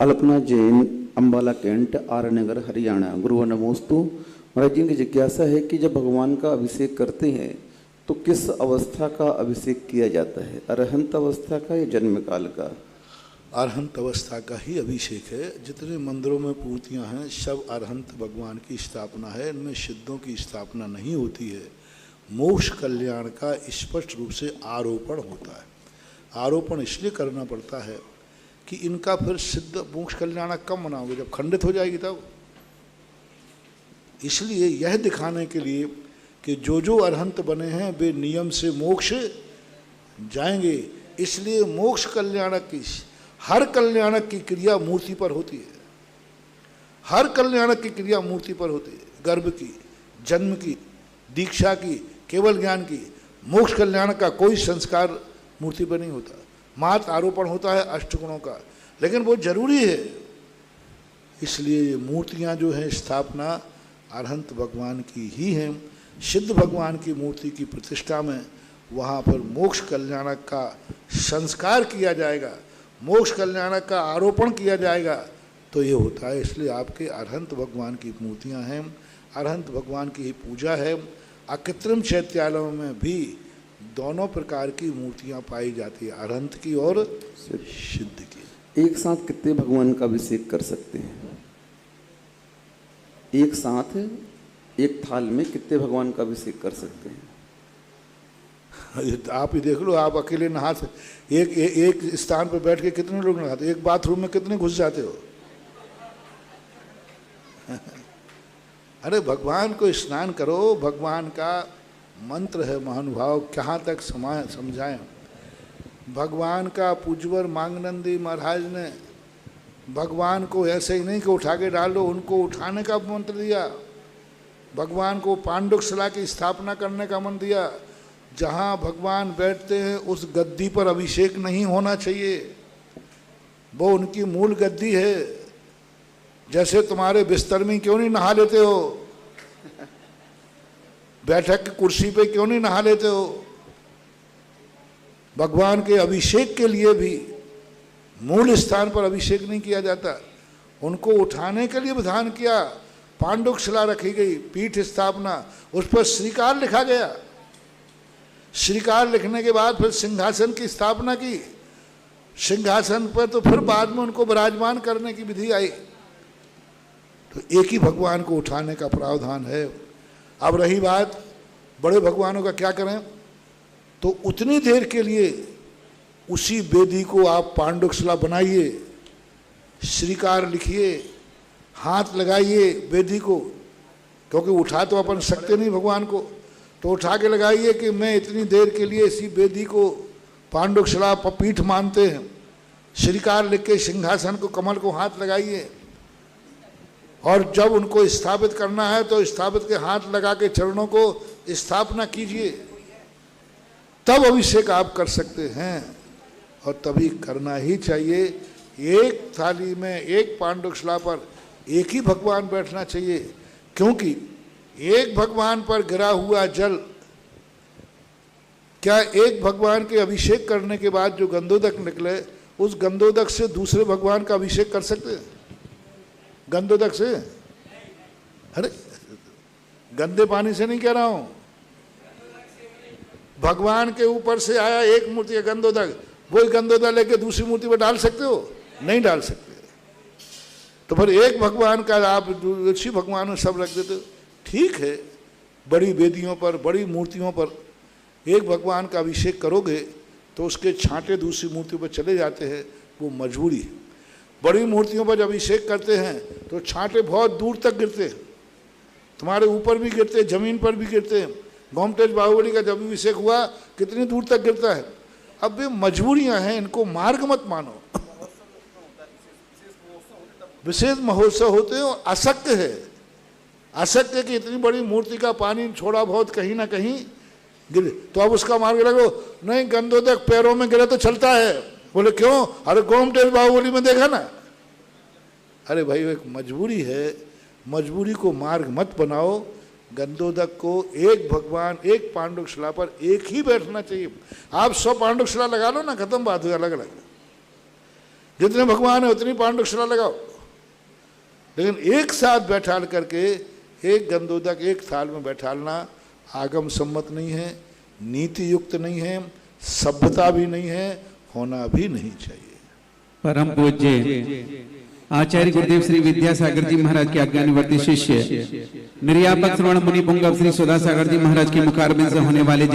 Alpana Jain, Ambala cantt, are नगर, हरियाणा। गुरुवर नमोस्तु। महाराज जी की जिज्ञासा है कि जब भगवान का अभिषेक करते हैं तो किस अवस्था का अभिषेक किया जाता है, अरहंत अवस्था का या जन्म काल का? अरहंत अवस्था का ही अभिषेक है। जितने मंदिरों में मूर्तियां हैं सब अरहंत भगवान की स्थापना है, इनमें सिद्धों की स्थापना नहीं होती है। मोक्ष कल्याण का स्पष्ट रूप से आरोपण होता है। आरोपण इसलिए करना पड़ता है कि इनका फिर सिद्ध मोक्ष कल्याण कब मनाओगे, जब खंडित हो जाएगी तब। इसलिए यह दिखाने के लिए कि जो अरहंत बने हैं वे नियम से मोक्ष जाएंगे, इसलिए मोक्ष कल्याणक की हर कल्याणक की क्रिया मूर्ति पर होती है। हर कल्याणक की क्रिया मूर्ति पर होती है। गर्भ की, जन्म की, दीक्षा की, केवल ज्ञान की। मोक्ष कल्याण का कोई संस्कार मूर्ति पर नहीं होता। मात्र आरोपण होता है अष्टगुणों का, लेकिन वो जरूरी है। इसलिए ये मूर्तियां जो है स्थापना अरहंत भगवान की ही है। सिद्ध भगवान की मूर्ति की प्रतिष्ठा में वहाँ पर मोक्ष कल्याणक का संस्कार किया जाएगा, मोक्ष कल्याणक का आरोपण किया जाएगा, तो ये होता है। इसलिए आपके अरहंत भगवान की मूर्तियाँ हैं, अरहंत भगवान की ही पूजा है। अकृत्रिम चैत्यालयों में भी दोनों प्रकार की मूर्तियाँ पाई जाती है, अरहंत की और सिद्ध की। एक साथ कितने भगवान का अभिषेक कर सकते हैं? एक साथ एक थाल में कितने भगवान का अभिषेक कर सकते हैं? आप ही देख लो, आप अकेले नहा एक स्थान पर बैठ के कितने लोग नहाते, एक बाथरूम में कितने घुस जाते हो। अरे भगवान को स्नान करो, भगवान का मंत्र है महानुभाव, कहाँ तक समझाएं। भगवान का पूज्यवर मांगनंदी महाराज ने भगवान को ऐसे ही नहीं कि उठा के डाल दो, उनको उठाने का मंत्र दिया। भगवान को पांडुकशिला की स्थापना करने का मंत्र दिया। जहाँ भगवान बैठते हैं उस गद्दी पर अभिषेक नहीं होना चाहिए, वो उनकी मूल गद्दी है। जैसे तुम्हारे बिस्तर में क्यों नहीं नहा लेते हो, बैठक की कुर्सी पे क्यों नहीं नहा लेते हो। भगवान के अभिषेक के लिए भी मूल स्थान पर अभिषेक नहीं किया जाता, उनको उठाने के लिए विधान किया। पांडुकशिला रखी गई, पीठ स्थापना, उस पर श्रीकार लिखा गया। श्रीकार लिखने के बाद फिर सिंहासन की स्थापना की। सिंहासन पर तो फिर बाद में उनको विराजमान करने की विधि आई। तो एक ही भगवान को उठाने का प्रावधान है। अब रही बात बड़े भगवानों का क्या करें, तो उतनी देर के लिए उसी वेदी को आप पांडुकशिला बनाइए, श्रीकार लिखिए, हाथ लगाइए वेदी को, क्योंकि उठा तो अपन सकते नहीं भगवान को, तो उठा के लगाइए कि मैं इतनी देर के लिए इसी वेदी को पांडुकशिला पीठ मानते हैं। श्रीकार लिख के सिंहासन को, कमल को हाथ लगाइए, और जब उनको स्थापित करना है तो स्थापित के हाथ लगा के चरणों को स्थापना कीजिए, तब अभिषेक आप कर सकते हैं। और तभी करना ही चाहिए। एक थाली में, एक पांडुकशिला पर एक ही भगवान बैठना चाहिए, क्योंकि एक भगवान पर गिरा हुआ जल, क्या एक भगवान के अभिषेक करने के बाद जो गंधोदक निकले, उस गंधोदक से दूसरे भगवान का अभिषेक कर सकते हैं? गंधोदक से? अरे गंदे पानी से नहीं कह रहा हूं, भगवान के ऊपर से आया एक मूर्ति है गंधोदक, वही गंधोदक लेके दूसरी मूर्ति पर डाल सकते हो? नहीं डाल सकते। तो फिर एक भगवान का आप दूसरी भगवान में सब रख देते हो। ठीक है, बड़ी वेदियों पर, बड़ी मूर्तियों पर एक भगवान का अभिषेक करोगे तो उसके छांटे दूसरी मूर्ति पर चले जाते हैं, वो मजबूरी है। बड़ी मूर्तियों पर जब अभिषेक करते हैं तो छांटे बहुत दूर तक गिरते हैं, तुम्हारे ऊपर भी गिरते हैं, जमीन पर भी गिरते हैं। गोमतेज बाहुबली का जब अभिषेक हुआ कितनी दूर तक गिरता है। अब ये मजबूरियां हैं, इनको मार्ग मत मानो। विशेष महोत्सव होते हैं, अशक्य है, अशक्य कि इतनी बड़ी मूर्ति का पानी छोड़ा बहुत कहीं ना कहीं गिरे, तो अब उसका मार्ग लगो। नहीं, गंधोदक पैरों में गिरे तो चलता है। बोले क्यों? अरे गोमतेज बाहुबली में देखा ना। अरे भाई, एक मजबूरी है, मजबूरी को मार्ग मत बनाओ। गंधोदक को एक भगवान, एक पांडुकशिला पर एक ही बैठना चाहिए। आप 100 पांडुकशिला लगा लो ना, खत्म बात हुई, अलग अलग। जितने भगवान है उतनी पांडुशिला लगाओ, लेकिन एक साथ बैठाल करके एक गंधोदक एक थाल में बैठालना आगम सम्मत नहीं है, नीति युक्त नहीं है, सभ्यता भी नहीं है, होना भी नहीं चाहिए। परम पूज्य आचार्य गुरुदेव श्री विद्यासागर जी महाराज के आज्ञानुवर्ती शिष्य निर्यापक श्रवण मुनि पुंगव श्री सुधासागर जी महाराज के मुखारबिंद से होने वाले